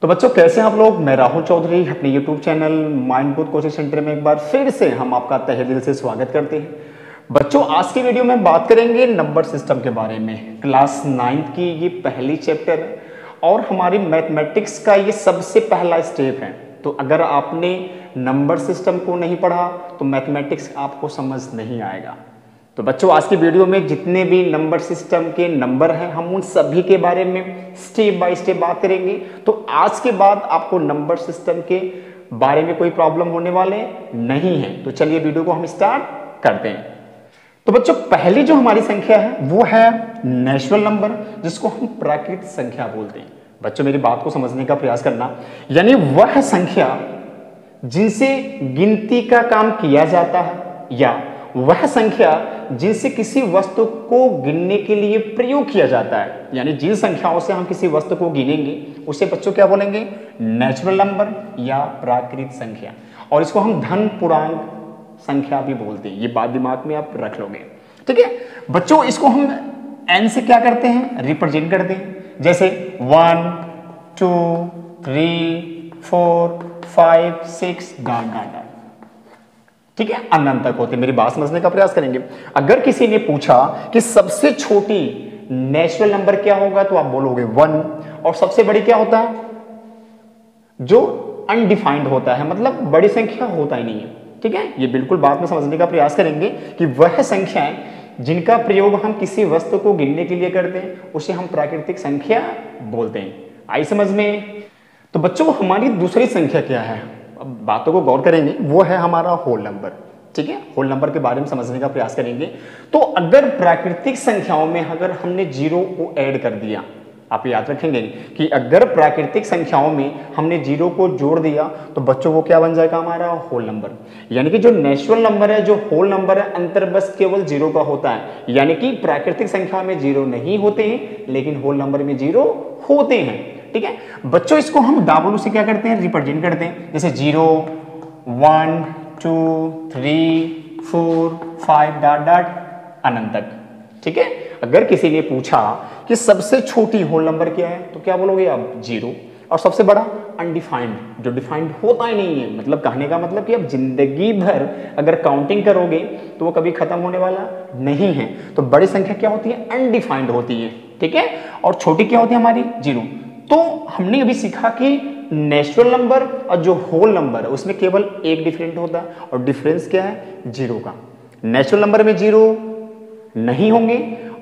तो बच्चों कैसे हैं आप लोग। मैं राहुल चौधरी अपने YouTube channel mind growth coaching centre में एक बार फिर से हम आपका तहे दिल से स्वागत करते हैं। बच्चों आज की वीडियो में बात करेंगे नंबर सिस्टम के बारे में। क्लास 9th की ये पहली चैप्टर है और हमारी मैथमेटिक्स का ये सबसे पहला स्टेप है। तो अगर आपने नंबर सिस्टम को नहीं पढ़ा तो मैथमेटिक्स आपको समझ नहीं आएगा। तो बच्चों आज की वीडियो में जितने भी नंबर सिस्टम के नंबर हैं हम उन सभी के बारे में स्टेप बाय स्टेप बात करेंगे। तो आज के बाद आपको नंबर सिस्टम के बारे में कोई प्रॉब्लम होने वाले नहीं है। तो चलिए वीडियो को हम स्टार्ट करते हैं। तो बच्चों पहली जो हमारी संख्या है वो है नेचुरल नंबर, जिसको हम प्राकृतिक संख्या बोलते हैं। बच्चों मेरी बात को समझने का प्रयास करना, यानी वह संख्या जिनसे गिनती का काम किया जाता है या वह संख्या जिनसे किसी वस्तु को गिनने के लिए प्रयोग किया जाता है, यानी जिन संख्याओं से हम किसी वस्तु को गिनेंगे उसे बच्चों क्या बोलेंगे, नेचुरल नंबर या प्राकृतिक संख्या। और इसको हम धन पूर्णांक संख्या भी बोलते हैं। ये बात दिमाग में आप रख लोगे, ठीक है बच्चों। इसको हम n से क्या करते हैं, रिप्रेजेंट करते हैं। जैसे 1 2 3 4 5 6 डॉट डॉट डॉट, ठीक है, अनंत तक होते। मेरी बात समझने का प्रयास करेंगे। अगर किसी ने पूछा कि सबसे छोटी नेचुरल नंबर क्या होगा तो आप बोलोगे 1, और सबसे बड़ी क्या होता है, जो अनडिफाइंड होता है, मतलब बड़ी संख्या होता ही नहीं है, ठीक है। ये बिल्कुल बात में समझने का प्रयास करेंगे कि वह संख्याएं जिनका प्रयोग हम किसी वस्तु को गिनने के लिए करते हैं उसे हम प्राकृतिक संख्या बोलते हैं। आई समझ में। तो बच्चों हमारी दूसरी संख्या क्या है, अब बातों को गौर करेंगे, वो है हमारा होल नंबर, ठीक है। होल नंबर के बारे में समझने का प्रयास करेंगे। तो अगर प्राकृतिक संख्याओं में अगर हमने जीरो को ऐड कर दिया, आप याद रखेंगे कि अगर प्राकृतिक संख्याओं में हमने जीरो को जोड़ दिया तो बच्चों वो क्या बन जाएगा, हमारा होल नंबर। यानी कि जो नेचुरल नंबर है, जो होल नंबर है, अंतर बस केवल जीरो का होता है। यानी कि प्राकृतिक संख्या में जीरो नहीं होते हैं लेकिन होल नंबर में जीरो होते हैं, ठीक है बच्चों। इसको हम W से क्या करते हैं, रिप्रेजेंट करते हैं। जैसे 0 1 2 3 4 5 डॉट डॉट अनंत तक, ठीक है। अगर किसी ने पूछा कि सबसे छोटी होल नंबर क्या है तो क्या बोलोगे आप, 0। और सबसे बड़ा अनडिफाइंड, जो डिफाइंड होता ही नहीं है। मतलब कहने का मतलब कि आप जिंदगी भर अगर काउंटिंग करोगे तो वो कभी खत्म होने वाला नहीं है। तो बड़ी संख्या क्या होती है, अनडिफाइंड होती है, ठीक है। और छोटी क्या होती है हमारी, 0। तो हमने अभी सीखा कि नेचुरल नंबर और जो होल नंबर है उसमें केवल एक डिफरेंट होता है, और डिफरेंस क्या है, 0 का। नेचुरल नंबर में 0 नहीं होंगे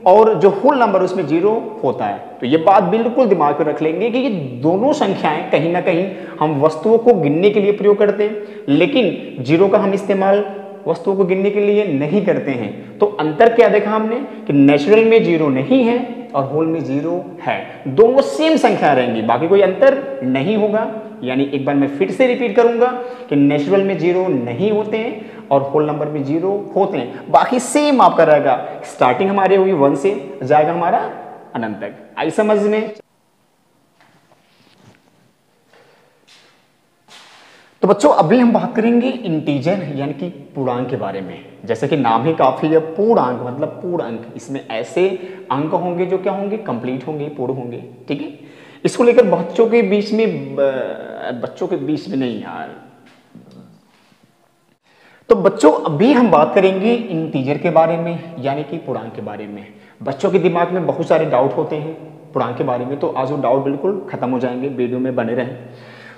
और जो होल नंबर उसमें 0 होता है। तो ये बात बिल्कुल दिमाग में रख लेंगे कि ये दोनों संख्याएं कहीं ना कहीं हम वस्तुओं को गिनने के लिए प्रयोग करते हैं, लेकिन 0 का हम इस्तेमाल वस्तुओं को गिनने के लिए नहीं करते हैं। तो अंतर क्या देखा हमने कि नेचुरल में 0 नहीं है और होल में 0 है। दोनों सेम संख्या रहेंगी, बाकी कोई अंतर नहीं होगा। यानी एक बार मैं फिर से रिपीट करूंगा कि नेचुरल में 0 नहीं होते हैं और होल नंबर में 0 होते हैं, बाकी सेम आपका रहेगा। स्टार्टिंग हमारी होगी 1 से, जाएगा हमारा अनंत तक। आई समझ में। तो बच्चों अभी हम बात करेंगे इंटीजर यानी कि पूर्णांक के बारे में। जैसे कि नाम ही काफी है, पूर्णांक मतलब पूर्ण अंक। इसमें ऐसे अंक होंगे जो क्या होंगे, कंप्लीट होंगे, पूर्ण होंगे, ठीक है। इसको लेकर बच्चों के बीच में नहीं यार। तो बच्चों अभी हम बात करेंगे इंटीजर के बारे में यानी कि पूर्णांक के बारे में। बच्चों के दिमाग में बहुत सारे डाउट होते हैं पूर्णांक के बारे में, तो आज वो डाउट बिल्कुल खत्म हो जाएंगे, वीडियो में बने रहें।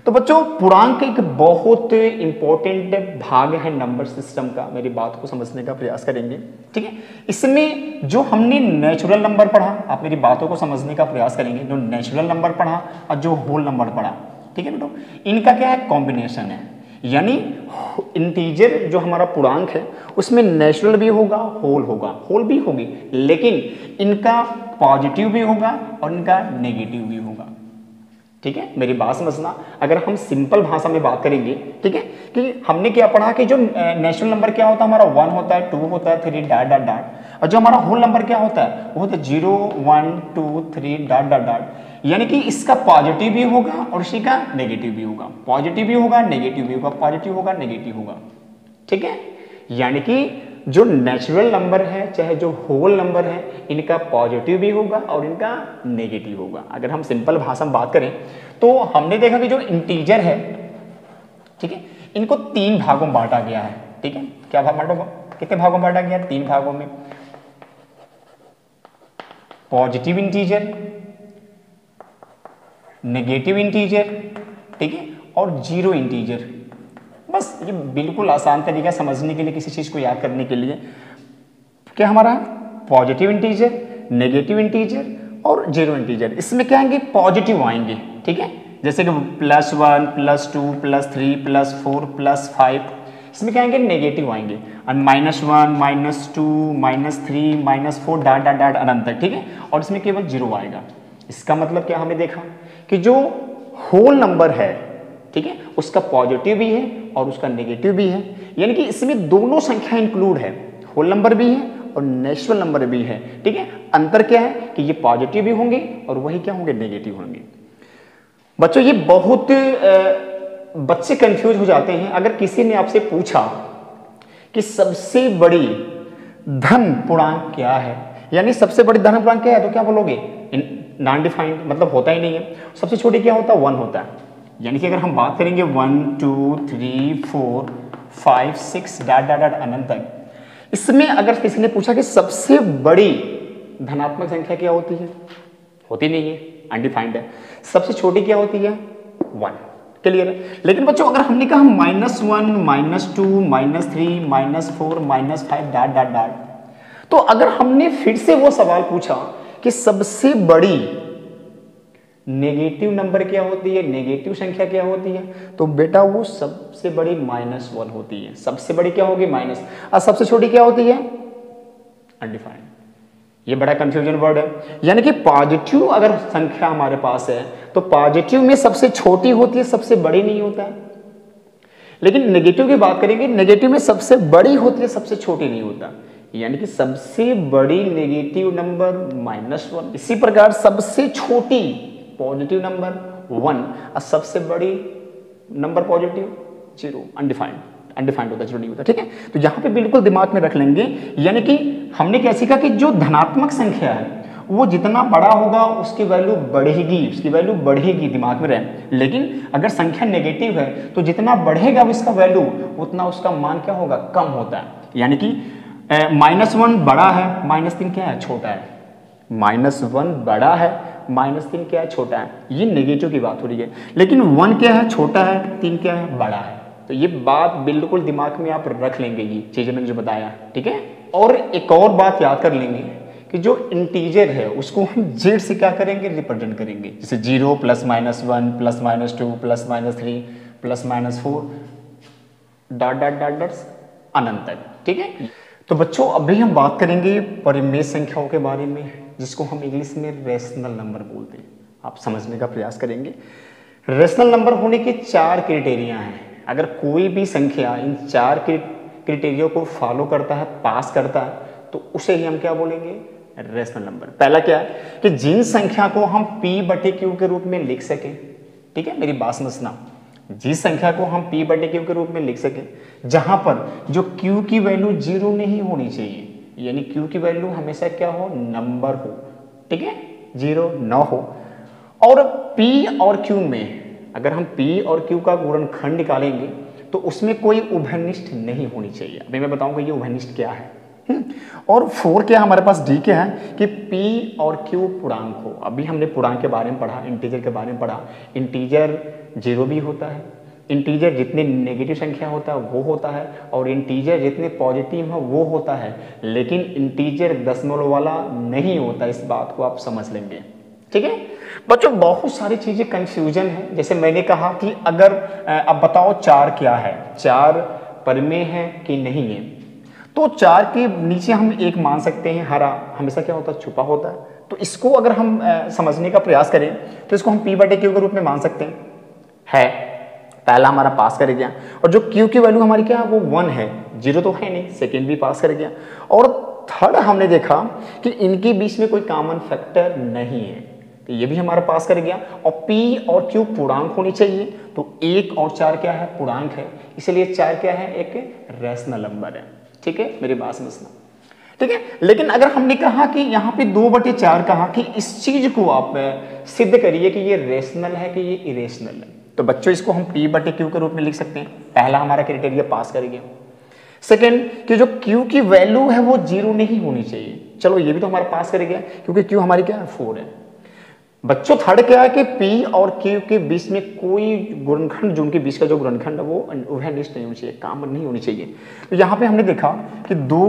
तो बच्चों पूर्णांक एक बहुत इंपॉर्टेंट भाग है नंबर सिस्टम का। मेरी बात को समझने का प्रयास करेंगे, ठीक है। इसमें जो हमने नेचुरल नंबर पढ़ा, आप मेरी बातों को समझने का प्रयास करेंगे। जो नेचुरल नंबर पढ़ा और जो होल नंबर पढ़ा, ठीक है बेटो, इनका क्या है, कॉम्बिनेशन है। यानी इंटीजर जो हमारा पूर्णांक है उसमें नेचुरल भी होगा, होल होगा, होल भी होगी, लेकिन इनका पॉजिटिव भी होगा और इनका नेगेटिव भी होगा, ठीक है। मेरी बात समझना। अगर हम सिंपल भाषा में बात करेंगे, ठीक है, कि हमने क्या पढ़ा कि जो नेचुरल नंबर क्या होता है हमारा, 1 होता है, 2 होता है, 3 डॉट डॉट डॉट, और जो हमारा होल नंबर क्या होता है वो होता है 0 1 2 3 डॉट डॉट डॉट। यानी कि इसका पॉजिटिव भी होगा और इसी का नेगेटिव भी होगा, पॉजिटिव भी होगा, नेगेटिव भी होगा, पॉजिटिव होगा, नेगेटिव होगा, ठीक है। यानी कि जो नेचुरल नंबर है चाहे जो होल नंबर है, इनका पॉजिटिव भी होगा और इनका नेगेटिव होगा। अगर हम सिंपल भाषा में बात करें तो हमने देखा कि जो इंटीजर है, ठीक है, इनको 3 भागों में बांटा गया है। ठीक है, क्या भाग बांटा, कितने भागों में बांटा गया? 3 भागों में। पॉजिटिव इंटीजर, नेगेटिव इंटीजर, ठीक है, और जीरो इंटीजर। बस ये बिल्कुल आसान तरीका समझने के लिए, किसी चीज को याद करने के लिए। क्या हमारा पॉजिटिव इंटीजर, नेगेटिव इंटीजर और जीरो इंटीजर। इसमें क्या आएंगे? पॉजिटिव आएंगे। ठीक है, जैसे कि +1 +2 +3 +4 +5, इसमें क्या आएंगे? नेगेटिव आएंगे। और -1 -2 -3 -4 डॉट डॉट डॉट अनंत तक। ठीक है, और इसमें केवल जीरो आएगा। इसका मतलब क्या हमने देखा कि जो होल नंबर है, ठीक है, उसका पॉजिटिव भी है और उसका नेगेटिव भी है, यानी कि इसमें दोनों संख्या इंक्लूड है, होल नंबर भी है और नेचुरल नंबर भी है। ठीक है, अंतर क्या है कि ये पॉजिटिव भी होंगे और वही क्या होंगे? नेगेटिव होंगे। बच्चों ये बहुत बच्चे कंफ्यूज हो जाते हैं। अगर किसी ने आपसे पूछा कि सबसे बड़ी धन पूर्णांक क्या है, यानी सबसे बड़ी धन पूर्णांक क्या है, तो क्या बोलोगे? नॉन डिफाइंड, मतलब होता ही नहीं है। सबसे छोटी क्या होता है? 1 होता है। यानी कि अगर हम बात करेंगे 1 2 3 4 5 6 डॉट डॉट डॉट अनंत तक, इसमें अगर किसी ने पूछा कि सबसे बड़ी धनात्मक संख्या क्या होती है, होती नहीं है, अनडिफाइंड है। सबसे छोटी क्या होती है? 1। क्लियर है? लेकिन बच्चों अगर हमने कहा -1 -2 -3 -4 -5 डॉट डॉट डॉट, तो अगर हमने फिर से वो सवाल पूछा कि सबसे बड़ी नेगेटिव नंबर क्या होती है, नेगेटिव संख्या क्या होती है, तो बेटा वो सबसे बड़ी -1 होती है। सबसे बड़ी क्या होगी? माइनस। और सबसे छोटी क्या होती है? अनडिफाइंड। ये बड़ा कंफ्यूजन वर्ड है। यानी कि पॉजिटिव अगर संख्या हमारे पास है तो पॉजिटिव में सबसे छोटी होती है, सबसे बड़ी नहीं होता है। लेकिन नेगेटिव की बात करेंगे, नेगेटिव में सबसे बड़ी होती है, सबसे छोटी नहीं होता। यानी कि सबसे बड़ी नेगेटिव नंबर -1, इसी प्रकार सबसे छोटी पॉजिटिव नंबर 1 और सबसे बड़ी नंबर पॉजिटिव 0, अनडिफाइंड होता है, जीरो नहीं होता। ठीक है, तो यहां पे बिल्कुल दिमाग में रख लेंगे। यानी कि हमने क्या सीखा कि जो धनात्मक संख्या है वो जितना बड़ा होगा उसकी वैल्यू बढ़ेगी, उसकी वैल्यू बढ़ेगी, दिमाग में रहे। लेकिन अगर संख्या नेगेटिव है तो जितना बढ़ेगा उसका वैल्यू उतना उसका मान क्या होगा? कम होता है। यानी कि -1 बड़ा है, -3 क्या है? छोटा है। -1 बड़ा है, -3 क्या है? छोटा है। ये नेगेटिव की बात हो रही है। लेकिन 1 क्या है? छोटा है, 3 क्या है? बड़ा है। तो ये बात बिल्कुल दिमाग में आप रख लेंगे, ये चीजें मैंने जो बताया। ठीक है, और एक और बात याद कर लेंगे कि जो इंटीजर है उसको हम जेड से क्या करेंगे? रिप्रेजेंट करेंगे। जैसे 0 +-1 +-2 +-3 +-4 डॉट डॉट डॉट डॉट अनंत तक। ठीक है, तो बच्चों अभी हम बात करेंगे परिमेय संख्याओं के बारे में, जिसको हम इंग्लिश में रेशनल नंबर बोलते हैं। आप समझने का प्रयास करेंगे। रेशनल नंबर होने के 4 क्राइटेरिया हैं। अगर कोई भी संख्या इन 4 क्राइटेरिया को फॉलो करता है, पास करता है, तो उसे ही हम क्या बोलेंगे? Rational number. पहला क्या है कि जिन संख्या को हम P/Q के रूप में लिख सकें। ठीक है, मेरी बात समझना, जिस संख्या को हम P/Q के रूप में लिख सकें, जहां पर जो Q की वैल्यू 0 नहीं होनी चाहिए, यानी Q की वैल्यू हमेशा क्या हो? नंबर हो। ठीक है, 0 न हो। और P और Q में अगर हम P और Q का गुणनखंड निकालेंगे तो उसमें कोई उभयनिष्ठ नहीं होनी चाहिए। अभी मैं बताऊंगा ये उभयनिष्ठ क्या है। और 4 क्या हमारे पास D क्या है कि P और Q पूर्णांक हो। अभी हमने पूर्णांक के बारे में पढ़ा, इंटीजर के बारे में पढ़ा। इंटीजर 0 भी होता है, इंटीजर जितने नेगेटिव संख्या होता है वो होता है, और इंटीजर जितने पॉजिटिव हो वो होता है। लेकिन इंटीजर दशमलव वाला नहीं होता, इस बात को आप समझ लेंगे। ठीक है बच्चों, बहुत सारी चीजें कंफ्यूजन है। जैसे मैंने कहा कि अगर अब बताओ 4 क्या है, 4 परिमेय है कि नहीं है, तो 4 के नीचे हम 1 मान सकते हैं। हरा हमेशा क्या होता है? छुपा होता है। तो इसको अगर हम समझने का प्रयास करें तो इसको हम P/Q के रूप में मान सकते हैं। पहला हमारा पास कर गया, और जो Q की वैल्यू हमारी क्या है? वो 1 है, 0 तो है नहीं। सेकेंड भी पास कर गया, और थर्ड हमने देखा कि इनके बीच में कोई कॉमन फैक्टर नहीं है, तो ये भी हमारा पास कर गया। और P और Q पूर्णांक होनी चाहिए, तो 1 और 4 क्या है? पूर्णांक है, इसलिए 4 क्या है? एक रेशनल नंबर है। ठीक है, मेरी बात समझना, ठीक है। लेकिन अगर हमने कहा कि यहाँ पे 2/4 कहा कि इस चीज को आप सिद्ध करिए कि ये रेशनल है कि ये इरेशनल है, तो बच्चों इसको हम P/Q के रूप में लिख सकते हैं। पहला हमारा क्राइटेरिया पास करेंगे। सेकंड कि जो Q की वैल्यू है वो 0 नहीं होनी चाहिए, चलो ये भी तो हमारा पास करेगा क्योंकि Q हमारी क्या है 4 है। बच्चों थर्ड क्या है कि P और Q के बीच में कोई गुणनखंड, जो उनके बीच का जो गुणनखंड है वो उभयनिष्ठ नहीं होनी चाहिए, कॉमन नहीं होनी चाहिए। तो यहाँ पे हमने देखा कि 2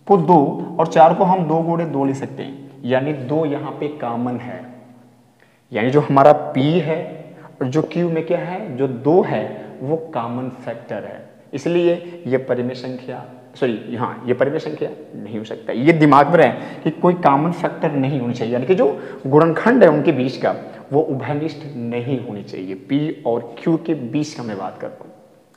को 2 और 4 को हम 2 गुणे 2 ले सकते हैं, यानी 2 यहाँ पे कॉमन है, यानी जो हमारा P है और जो Q में क्या है जो 2 है वो कॉमन फैक्टर है, इसलिए ये परिमेय संख्या ये परिमेय संख्या नहीं हो सकता। ये दिमाग में रहे कि कोई कॉमन फैक्टर नहीं होनी चाहिए, यानी कि जो गुणनखंड है उनके बीच का वो उभयनिष्ठ नहीं होनी चाहिए। P और Q के बीच का मैं बात कर रहा हूँ,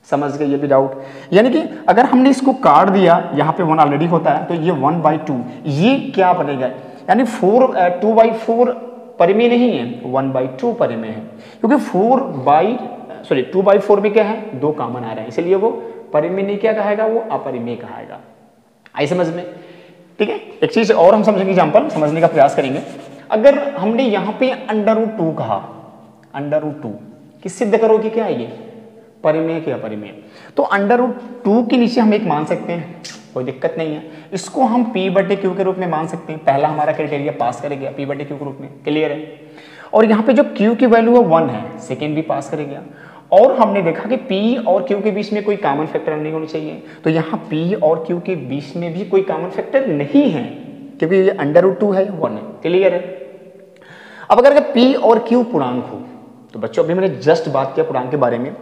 समझ गए ये भी डाउट। यानी कि अगर हमने इसको काट दिया, यहाँ पे 1 ऑलरेडी होता है तो ये 1/2, ये क्या बनेगा, यानी 2/4 परिमेय नहीं है, 1/2 परिमेय है, क्योंकि 2/4 में क्या है 2 कॉमन आ रहा है, इसलिए वो परिमेय नहीं क्या कहेगा, वो अपरिमेय कहेगा। आई समझ में, ठीक है। एक चीज और हम समझेंगे, एग्जांपल समझने का प्रयास करेंगे। अगर हमने यहाँ पे √2 कहा, √2 कि सिद्ध करो कि क्या है ये परिमेय क्या अपरिमेय, तो √2 के नीचे हम एक मान सकते हैं, कोई दिक्कत नहीं है। इसको हम P/Q के रूप में मान सकते हैं, पहला हमारा क्राइटेरिया पास करेगा P/Q के रूप में, क्लियर है। और यहाँ पे जो Q की वैल्यू है 1 है, सेकेंड भी पास करेगा। और हमने देखा कि P और Q के बीच में कोई कॉमन फैक्टर नहीं होनी चाहिए, तो यहाँ P और Q के बीच में भी कोई कॉमन फैक्टर नहीं है क्योंकि ये √2 है, 1 है, क्लियर है। अब अगर P और Q पूर्णांक हो, तो बच्चों अभी मैंने जस्ट बात किया पूर्णांक के बारे में,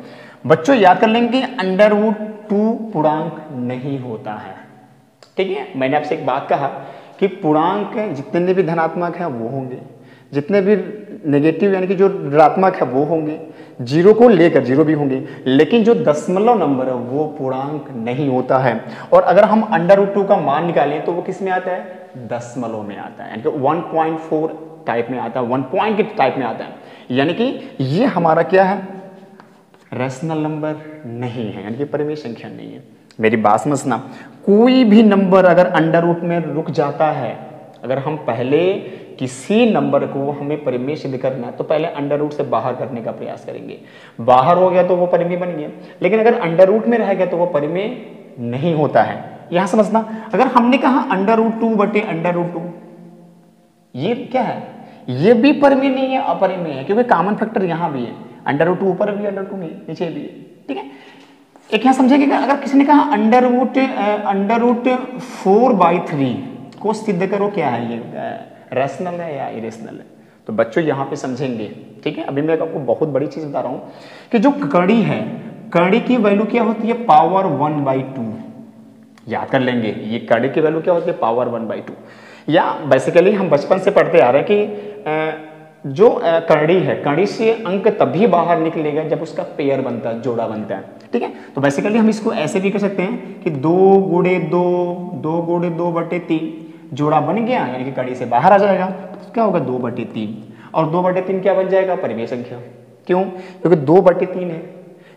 बच्चों याद कर लेंगे √2 पूर्णांक नहीं होता है, ठीक है। मैंने आपसे एक बात कहा कि पूर्णांक जितने भी धनात्मक हैं वो होंगे, जितने भी नेगेटिव यानी कि जो ऋणात्मक है वो होंगे, 0 को लेकर 0 भी होंगे, लेकिन जो दशमलव नंबर है वो पूर्णांक नहीं होता है। और अगर हम √2 का मान निकालें तो वो किस में आता है, दशमलव में आता है, यानी कि 1.4 टाइप में आता है, 1 पॉइंट के टाइप में आता है, यानी कि ये हमारा क्या है रैशनल नंबर नहीं है, यानी कि परिमेय संख्या नहीं है। मेरी बात समझना, कोई भी नंबर अगर √रूट में रुक जाता है, अगर हम पहले किसी नंबर को हमें परिमेय सिद्ध करना है तो पहले √रूट से बाहर करने का प्रयास करेंगे, बाहर हो गया तो वो परिमेय बन गया, लेकिन अगर √रूट में रह गया तो वो परिमेय नहीं होता है। यहां समझना, अगर हमने कहा √2/√2 ये क्या है, ये भी परिमेय नहीं है, अपरिमेय है, क्योंकि कॉमन फैक्टर यहां भी है, √2 ऊपर भी है, √2 नीचे भी है, ठीक है। एक यहां समझेंगे, अगर किसी ने कहा √4/3 को सिद्ध करो, क्या है ये रैशनल है या इरेशनल है, तो बच्चों यहां पे समझेंगे, ठीक है। अभी मैं आपको बहुत बड़ी चीज बता रहा हूं कि जो कड़ी है, कड़ी की वैल्यू क्या होती है, पावर 1/2, याद कर लेंगे, ये कड़ी की वैल्यू क्या होती है, पावर 1/2। या बेसिकली हम बचपन से पढ़ते आ रहे हैं कि जो कड़ी है, कड़ी से अंक तभी बाहर निकलेगा जब उसका पेयर बनता है, जोड़ा बनता है, ठीक है। तो बेसिकली हम इसको ऐसे भी कर सकते हैं कि 2 × 2 जोड़ा बन गया, यानी कि कड़ी से बाहर आ जाएगा, तो क्या होगा 2/3, और 2/3 क्या बन जाएगा, परिमेय संख्या। क्यों, क्योंकि 2/3 है,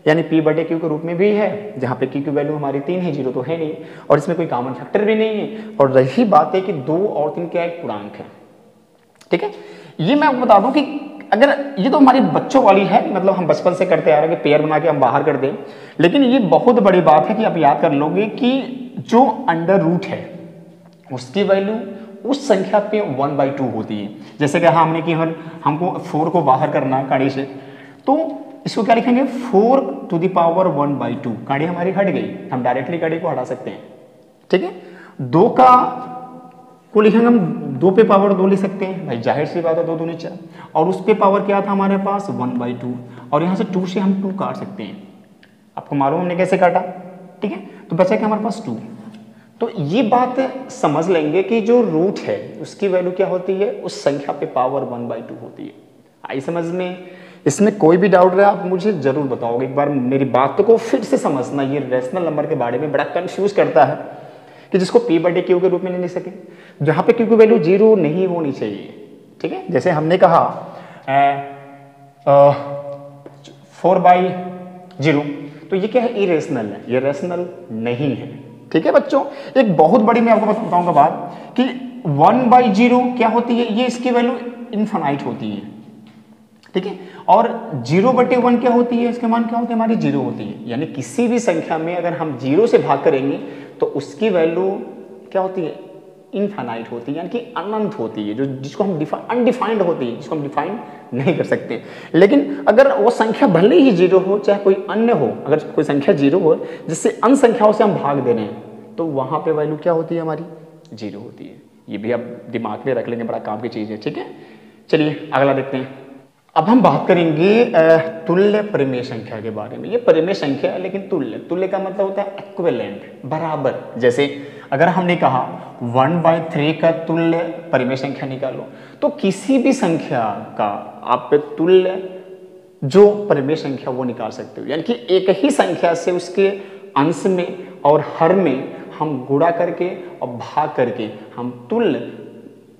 यानी P/Q के रूप में भी है, जहां पे Q की वैल्यू हमारी 3 है, 0 तो है नहीं, और इसमें कोई कॉमन फैक्टर भी नहीं है। और रही बात है कि 2 और 3 क्या एक पूर्णांक है, ठीक है। ये मैं आपको बता दूं कि अगर ये तो हमारी बच्चों वाली है, मतलब हम बचपन से करते आ रहे हैं कि पेयर बना के हम बाहर कर दें, लेकिन ये बहुत बड़ी बात है कि आप याद कर लोगे कि जो √रूट है उसकी वैल्यू उस संख्या पे 1/2 होती है। जैसे कि हमने कि हमको 4 को बाहर करना है कड़ी से, तो इसको क्या लिखेंगे, 4⁻1/2, कड़ी हमारी हट गई, हम डायरेक्टली कड़ी को हटा सकते हैं, ठीक है। 2 को लिखेंगे हम 2 पे पावर 2 लिख सकते हैं, भाई जाहिर सी बात है 2 दूनी 4, और उस पे पावर क्या था हमारे पास 1/2, और यहाँ से 2 से हम 2 काट सकते हैं, आपको मालूम हमने कैसे काटा, ठीक है। तो बचा क्या हमारे पास 2। तो ये बात समझ लेंगे कि जो रूट है उसकी वैल्यू क्या होती है, उस संख्या पे पावर 1/2 होती है। आई समझ में, इसमें कोई भी डाउट रहा आप मुझे जरूर बताओगे, एक बार मेरी बात को फिर से समझना। ये रैशनल नंबर के बारे में बड़ा कंफ्यूज करता है कि जिसको P/Q के रूप में नहीं लिख सके, जहां पे Q की वैल्यू 0 नहीं होनी चाहिए, ठीक है। जैसे हमने कहा 4/0, तो ये क्या है, इरेशनल है, ये रेशनल नहीं है। ठीक है बच्चों, एक बहुत बड़ी मैं आपको बताऊंगा बात कि 1/0 क्या होती है, ये इसकी वैल्यू इनफाइनाइट होती है। ठीक है, और 0/1 क्या होती है, इसके मान क्या होते हैं, हमारी 0 होती है। यानी किसी भी संख्या में अगर हम 0 से भाग करेंगे तो उसकी वैल्यू क्या होती है, इनफाइनाइट होती है, यानी कि अनंत होती है, जो जिसको हम अनडिफाइंड होती है, जिसको हम डिफाइन नहीं कर सकते। लेकिन अगर वो संख्या भले ही 0 हो, चाहे कोई अन्य हो, अगर कोई संख्या 0 हो जिससे अन्य संख्याओं से हम भाग दे रहे हैं, तो वहां पे वैल्यू क्या होती है, हमारी 0 होती है। ये भी आप दिमाग में रख लेंगे, बड़ा काम की चीज है। ठीक है, चलिए अगला देखते हैं। अब हम बात करेंगे तुल्य परिमेय संख्या के बारे में। ये परिमेय संख्या है लेकिन तुल्य, तुल्य का मतलब होता है इक्विवेलेंट, बराबर। जैसे अगर हमने कहा 1/3 का तुल्य परिमेय संख्या निकालो, तो किसी भी संख्या का आप तुल्य जो परिमेय संख्या वो निकाल सकते हो। यानी कि एक ही संख्या से उसके अंश में और हर में हम गुणा करके और भाग करके हम तुल्य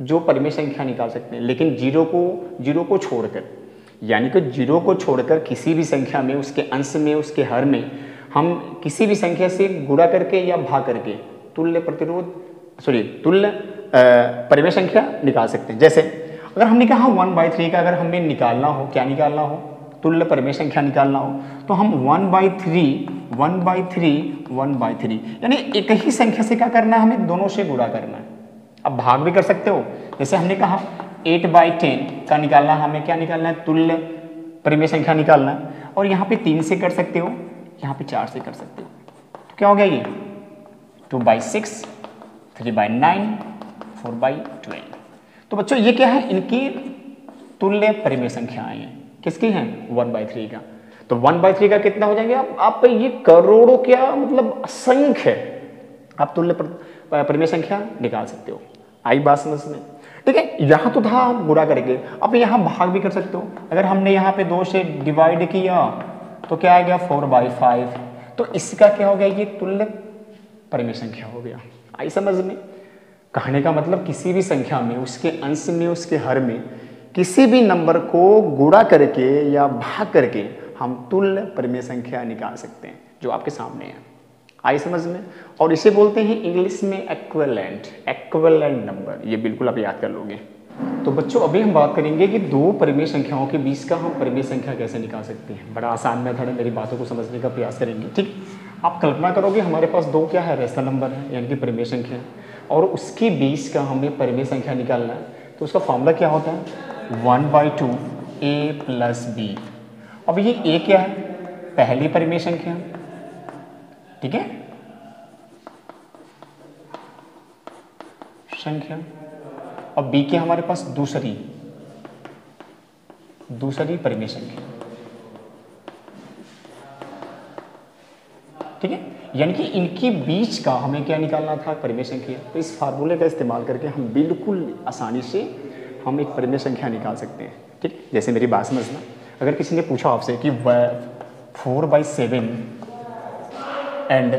जो परिमेय संख्या निकाल सकते हैं। लेकिन 0 को छोड़कर, यानी कि 0 को छोड़कर किसी भी संख्या में उसके अंश में उसके हर में हम किसी भी संख्या से गुणा करके या भाग करके तुल्य परिमेय संख्या निकाल सकते हैं। जैसे अगर हमने कहा 1/3 का अगर हमें निकालना हो, क्या निकालना हो, तुल्य परिमेय संख्या निकालना हो, तो हम 1/3 यानी एक ही संख्या से क्या करना है, हमें दोनों से गुणा करना है। अब भाग भी कर सकते हो, जैसे हमने कहा 8/10 का निकालना, हमें क्या निकालना है, तुल्य परिमेय संख्या निकालना है। और यहाँ पे 3 से कर सकते हो, यहाँ पे 4 से कर सकते हो। तो क्या हो गया ये 2/6, 3/9, 4/12। तो बच्चों ये क्या है, इनकी तुल्य परिमेय संख्याएं हैं। किसकी हैं, 1/3 का। तो 1/3 का कितना हो जाएंगे, आप ये करोड़ों क्या मतलब असंख्य आप तुल्य परिमेय संख्या निकाल सकते हो। आई बात समझ में? ठीक है, यहाँ तो था आप गुणा करेंगे, अब यहाँ भाग भी कर सकते हो। अगर हमने यहाँ पे 2 से डिवाइड किया तो क्या आ गया 4/5। तो इसका क्या हो गया, ये तुल्य परिमेय संख्या हो गया। आई समझ में? कहने का मतलब किसी भी संख्या में उसके अंश में उसके हर में किसी भी नंबर को गुणा करके या भाग करके हम तुल्य परिमेय संख्या निकाल सकते हैं, जो आपके सामने है। आई समझ में? और इसे बोलते हैं इंग्लिश में एक्विवेलेंट नंबर। ये बिल्कुल आप याद कर लोगे। तो बच्चों अभी हम बात करेंगे कि दो परिमेय संख्याओं के बीच का हम परिमेय संख्या कैसे निकाल सकते हैं। बड़ा आसान मेथड है, मेरी बातों को समझने का प्रयास करेंगे। ठीक, आप कल्पना करोगे हमारे पास दो क्या है, रेशनल नंबर है, यानी कि परिमेय संख्या, और उसके बीच का हमें परिमेय संख्या निकालना है। तो उसका फॉर्मूला क्या होता है, 1/2 a + b। अब ये a क्या है, पहली परिमेय संख्या, ठीक है, संख्या, और b क्या हमारे पास दूसरी परिमेय संख्या। ठीक है, यानी कि इनके बीच का हमें क्या निकालना था, परिमेय संख्या। तो इस फार्मूले का इस्तेमाल करके हम बिल्कुल आसानी से हम एक परिमेय संख्या निकाल सकते हैं। ठीक, जैसे मेरी बात समझना, अगर किसी ने पूछा आपसे कि 4/7 एंड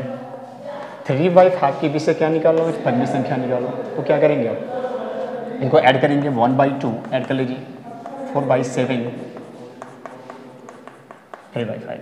3/5 के बीच से क्या निकालो, परिमेय संख्या निकालो, तो क्या करेंगे आप, इनको ऐड करेंगे, 1/2 ऐड कर लीजिए, 4/7, 3/5।